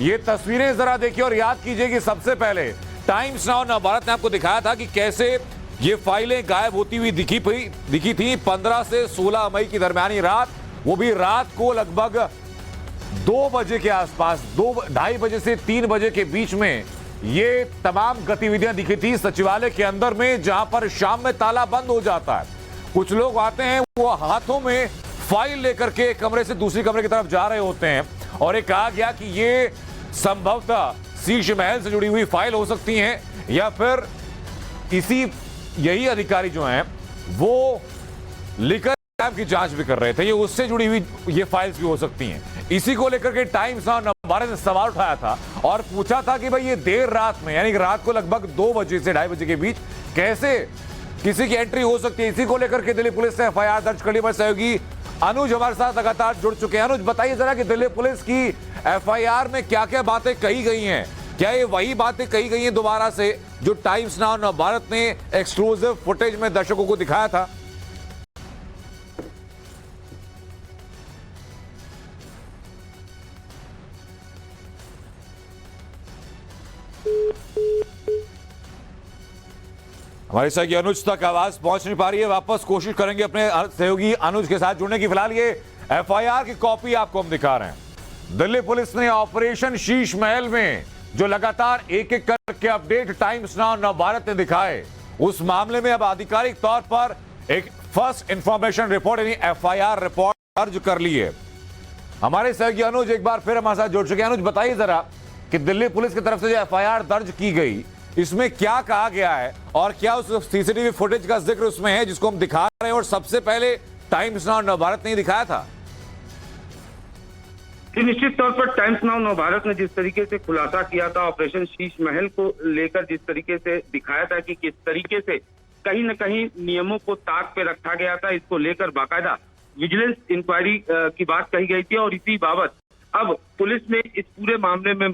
ये तस्वीरें जरा देखिए और याद कीजिए कि सबसे पहले टाइम्स नाउ नवभारत ने आपको दिखाया था कि कैसे ये फाइलें गायब होती हुई दिखी थी 15 से 16 मई की दरमियानी रात, वो भी रात को लगभग 2 बजे के आसपास, 2-2:30 बजे से 3 बजे के बीच में ये तमाम गतिविधियां दिखी थी सचिवालय के अंदर में, जहां पर शाम में ताला बंद हो जाता है। कुछ लोग आते हैं, वो हाथों में फाइल लेकर के एक कमरे से दूसरी कमरे की तरफ जा रहे होते हैं और ये कहा गया कि ये संभवतः शीश महल से जुड़ी हुई फाइल हो सकती हैं या फिर यही अधिकारी जो हैं वो लिकर की जांच भी कर रहे थे, ये उससे जुड़ी हुई ये फाइल्स भी हो सकती हैं। इसी को लेकर के टाइम्स नाउ नवभारत ने सवाल उठाया था और पूछा था कि भाई ये देर रात में, यानी कि रात को लगभग 2 बजे से 2:30 बजे के बीच कैसे किसी की एंट्री हो सकती है। इसी को लेकर के दिल्ली पुलिस ने एफआईआर दर्ज कर ली। हमारे सहयोगी अनुज हमारे साथ लगातार जुड़ चुके हैं। अनुज, बताइए जरा कि दिल्ली पुलिस की एफआईआर में क्या क्या बातें कही गई हैं, क्या ये वही बातें कही गई हैं दोबारा से जो टाइम्स नाउ नवभारत ने एक्सक्लूसिव फुटेज में दर्शकों को दिखाया था? हमारे सहयोगी अनुज तक आवाज पहुंच नहीं पा रही है, वापस कोशिश करेंगे अपने सहयोगी अनुज के साथ जुड़ने की। फिलहाल ये एफआईआर की कॉपी आपको हम दिखा रहे हैं। दिल्ली पुलिस ने ऑपरेशन शीश महल में जो लगातार एक एक करके अपडेट टाइम्स नाउ नवभारत ने दिखाए, उस मामले में अब आधिकारिक तौर पर एक फर्स्ट इंफॉर्मेशन रिपोर्ट यानी एफआईआर रिपोर्ट दर्ज कर ली है। हमारे सहयोगी अनुज एक बार फिर हमारे साथ जुड़ चुके हैं। अनुज, बताइए जरा कि दिल्ली पुलिस की तरफ से जो एफआईआर दर्ज की गई, इसमें क्या कहा गया है और क्या उस सीसीटीवी फुटेज का जिक्र उसमें है जिसको हम दिखा रहे हैं और सबसे पहले टाइम्स नाउ नवभारत ने दिखाया था? निश्चित तौर पर टाइम्स नाउ नवभारत ने जिस तरीके से खुलासा किया था ऑपरेशन शीश महल को लेकर, जिस तरीके से दिखाया था कि किस तरीके से कहीं न कहीं नियमों को ताक पे रखा गया था, इसको लेकर बाकायदा विजिलेंस इंक्वायरी की बात कही गई थी और इसी बाबत अब पुलिस ने इस पूरे मामले में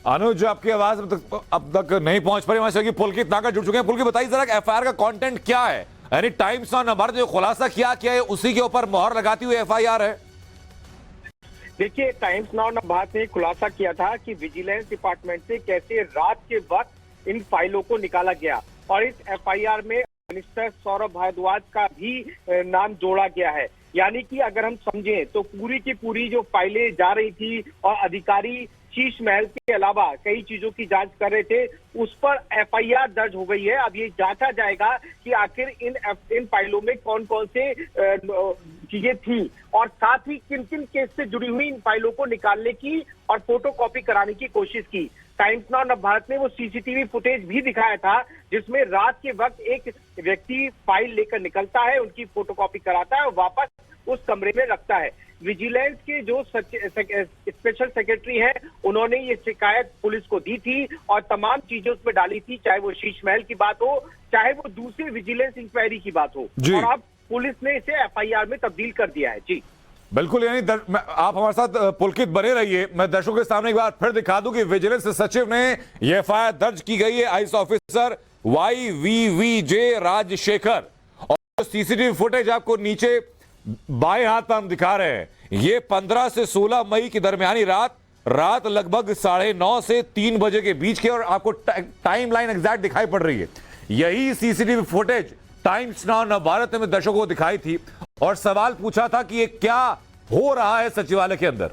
अनुज, आपकी आवाज अब तक नहीं पहुंच पा रही। हमारे सहयोगी पुलकित नागर जुड़ चुके हैं। पुलकित, बताइए जरा एफआईआर का कंटेंट क्या है, यानी टाइम्स नाउ नवभारत जो खुलासा किया है उसी के ऊपर मोहर लगाती हुई एफआईआर है? देखिए, टाइम्स नाउ नवभारत ने खुलासा किया था कि विजिलेंस डिपार्टमेंट से कैसे रात के वक्त इन फाइलों को निकाला गया और इस एफआईआर में मिनिस्टर सौरभ भारद्वाज का भी नाम जोड़ा गया है। यानी कि अगर हम समझें तो पूरी की पूरी जो फाइलें जा रही थी और अधिकारी शीश महल के अलावा कई चीजों की जांच कर रहे थे, उस पर एफआईआर दर्ज हो गई है। अब ये जांचा जाएगा कि आखिर इन फाइलों में कौन कौन से चीजें थी और साथ ही किन किन केस से जुड़ी हुई इन फाइलों को निकालने की और फोटोकॉपी कराने की कोशिश की। टाइम्स नाउ नवभारत ने वो सीसीटीवी फुटेज भी दिखाया था जिसमें रात के वक्त एक व्यक्ति फाइल लेकर निकलता है, उनकी फोटोकॉपी कराता है और वापस उस कमरे में रखता है। विजिलेंस के जो स्पेशल सेक्रेटरी हैं, उन्होंने ये शिकायत पुलिस को दी थी और तमाम चीजें उसमें डाली थी, चाहे वो शीश महल की बात हो, चाहे वो दूसरी विजिलेंस इंक्वायरी की बात हो, और अब पुलिस ने इसे एफआईआर में तब्दील कर दिया है। जी बिल्कुल, यानी आप हमारे साथ पुलकित बने रहिए। मैं दर्शकों के सामने एक बार फिर दिखा दूं कि विजिलेंस सचिव ने यह एफआईआर दर्ज की गई है आईएएस ऑफिसर YVVJ राजशेखर, और सीसीटीवी फुटेज आपको नीचे बाएं हाथ पर हम दिखा रहे हैं, ये 15 से 16 मई की दरमियानी रात लगभग 9:30 से 3 बजे के बीच के, और आपको टाइम लाइन एग्जैक्ट दिखाई पड़ रही है। यही CCTV footage times now Navbharat ने दर्शकों को दिखाई थी और सवाल पूछा था कि ये क्या हो रहा है सचिवालय के अंदर।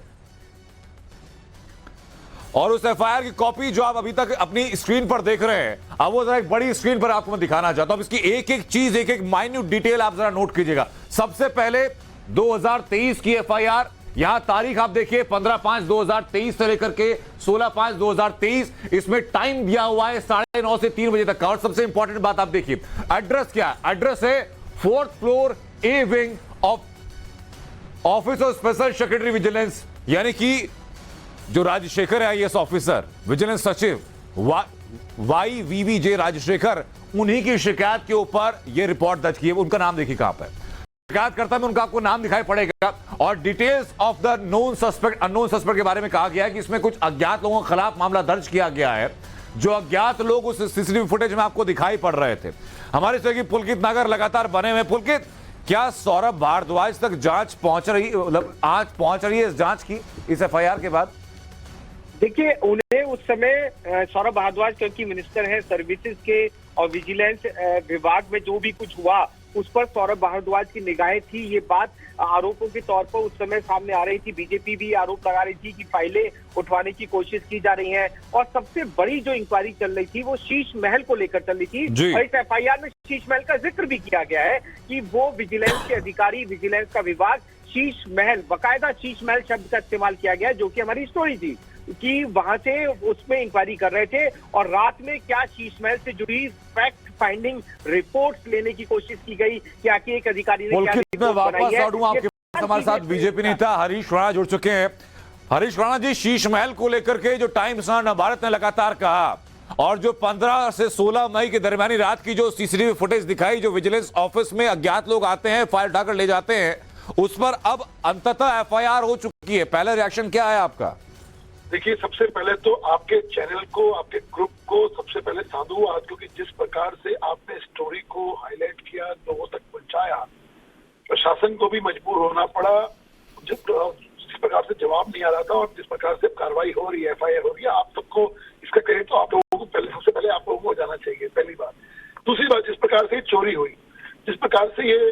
और उस एफआईआर की कॉपी जो आप अभी तक अपनी स्क्रीन पर देख रहे हैं, अब वो जरा एक बड़ी स्क्रीन पर आपको मैं दिखाना चाहता हूं। इसकी एक एक चीज, एक एक माइन्यूट डिटेल आप जरा नोट कीजिएगा। सबसे पहले 2023 की एफआईआर, यहां तारीख आप देखिए 15/5/2023 से लेकर के 16/5/2023, इसमें टाइम दिया हुआ है 9:30 से 3 बजे तक का। और सबसे इंपॉर्टेंट बात आप देखिए, एड्रेस क्या है? एड्रेस है 4th floor A wing of office of special secretary vigilance, यानी कि जो राजशेखर है आईएएस ऑफिसर विजिलेंस सचिव YVVJ राजशेखर, उन्हीं की शिकायत के ऊपर यह रिपोर्ट दर्ज की है। उनका नाम देखिए कहां पर शिकायतकर्ता में, उनका आपको नाम दिखाई पड़ेगा। और details of the known suspect unknown suspect के बारे में कहा गया है कि इसमें कुछ अज्ञात लोगों के खिलाफ मामला दर्ज किया गया है, जो अज्ञात लोग उस सीसीटीवी फुटेज में आपको दिखाई पड़ रहे थे। हमारे सहयोगी पुलकित नागर लगातार बने हुए। पुलकित, क्या सौरभ भारद्वाज तक जांच पहुंच रही, मतलब आज पहुंच रही है इस जांच की, इस एफआईआर के बाद? देखिए, उन्हें उस समय सौरभ भारद्वाज क्योंकि मिनिस्टर है सर्विसेज के और विजिलेंस विभाग में जो भी कुछ हुआ उस पर सौरभ भारद्वाज की निगाहें थी। ये बात आरोपों के तौर पर उस समय सामने आ रही थी। बीजेपी भी आरोप लगा रही थी कि फाइलें उठवाने की कोशिश की जा रही है और सबसे बड़ी जो इंक्वायरी चल रही थी वो शीश महल को लेकर चल रही थी। और इस एफआईआर में शीश महल का जिक्र भी किया गया है कि वो विजिलेंस के अधिकारी, विजिलेंस का विभाग शीश महल, बाकायदा शीश महल शब्द का इस्तेमाल किया गया, जो कि हमारी स्टोरी थी कि वहां से उसमें इंक्वायरी कर रहे थे और रात में क्या शीश महल से जुड़ी फैक्ट फाइंडिंग रिपोर्ट्स लेने की कोशिश की गई कि आखिर एक अधिकारी ने क्या रिपोर्ट बनाई है। आपके पास हमारे साथ बीजेपी नेता हरीश राणा जुड़ चुके हैं। हरीश राणा जी, शीश महल को लेकर के जो टाइम्स नाउ नवभारत ने लगातार कहा और जो 15 से 16 मई के दरमियानी रात की जो सीसीटीवी फुटेज दिखाई, जो विजिलेंस ऑफिस में अज्ञात लोग आते हैं, फाइल उठाकर ले जाते हैं, उस पर अब अंततः एफआईआर हो चुकी है। पहला रिएक्शन क्या है आपका? देखिए, सबसे पहले तो आपके चैनल को, आपके ग्रुप को सबसे पहले साधुवाद, क्योंकि जिस प्रकार से आपने स्टोरी को हाईलाइट किया, लोगों तक पहुंचाया, प्रशासन को भी मजबूर होना पड़ा। जिस प्रकार से जवाब नहीं आ रहा था और जिस प्रकार से कार्रवाई हो रही है, एफआईआर हो रही है, आप सबको इसका कहें तो आप लोगों को पहले, सबसे पहले आप लोगों को जाना चाहिए, पहली बात। दूसरी बात, जिस प्रकार से चोरी हुई, जिस प्रकार से ये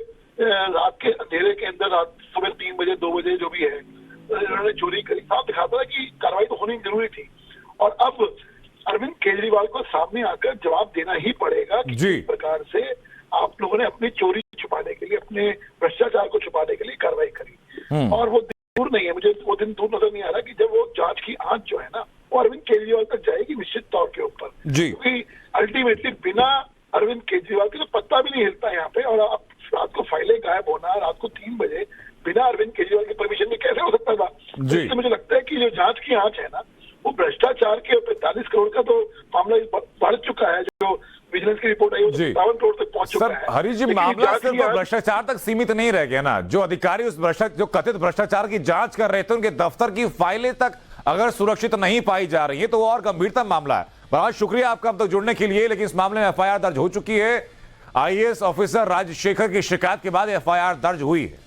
रात के अंधेरे के अंदर, रात सुबह 3 बजे 2 बजे जो भी है उन्होंने चोरी करी, साफ दिखाता है कि कार्रवाई तो होनी जरूरी थी। और अब अरविंद केजरीवाल को सामने आकर जवाब देना ही पड़ेगा कि किस प्रकार से आप लोगों ने अपनी चोरी छुपाने के लिए, अपने भ्रष्टाचार को छुपाने के लिए कार्रवाई करी। और वो दूर नहीं है, मुझे वो दिन दूर नजर नहीं आ रहा कि जब वो जांच की आंच जो है ना, वो अरविंद केजरीवाल तक जाएगी निश्चित तौर के ऊपर, क्योंकि अल्टीमेटली बिना अरविंद केजरीवाल के तो पत्ता भी नहीं हिलता यहाँ पे। और आप रात को फाइलें गायब होना, रात को 3 बजे बिना अरविंद केजरीवाल की परमिशन में कैसे हो सकता था? इसलिए मुझे लगता है कि जो जांच की आंच है ना, वो भ्रष्टाचार के 45 करोड़ का तो मामला बढ़ चुका है। जो विजिलेंस की रिपोर्ट आई वो 57 करोड़ तक पहुंच चुका है। हरीश जी, मामला सिर्फ भ्रष्टाचार तक सीमित नहीं रह गया ना। जो अधिकारी उस जो कथित भ्रष्टाचार की जांच कर रहे थे, उनके दफ्तर की फाइलें तक अगर सुरक्षित नहीं पाई जा रही है तो वो और गंभीरतम मामला है। बहुत शुक्रिया आपका अब तक जुड़ने के लिए। लेकिन इस मामले में एफआईआर दर्ज हो चुकी है। आईएएस ऑफिसर राजशेखर की शिकायत के बाद एफआईआर दर्ज हुई है।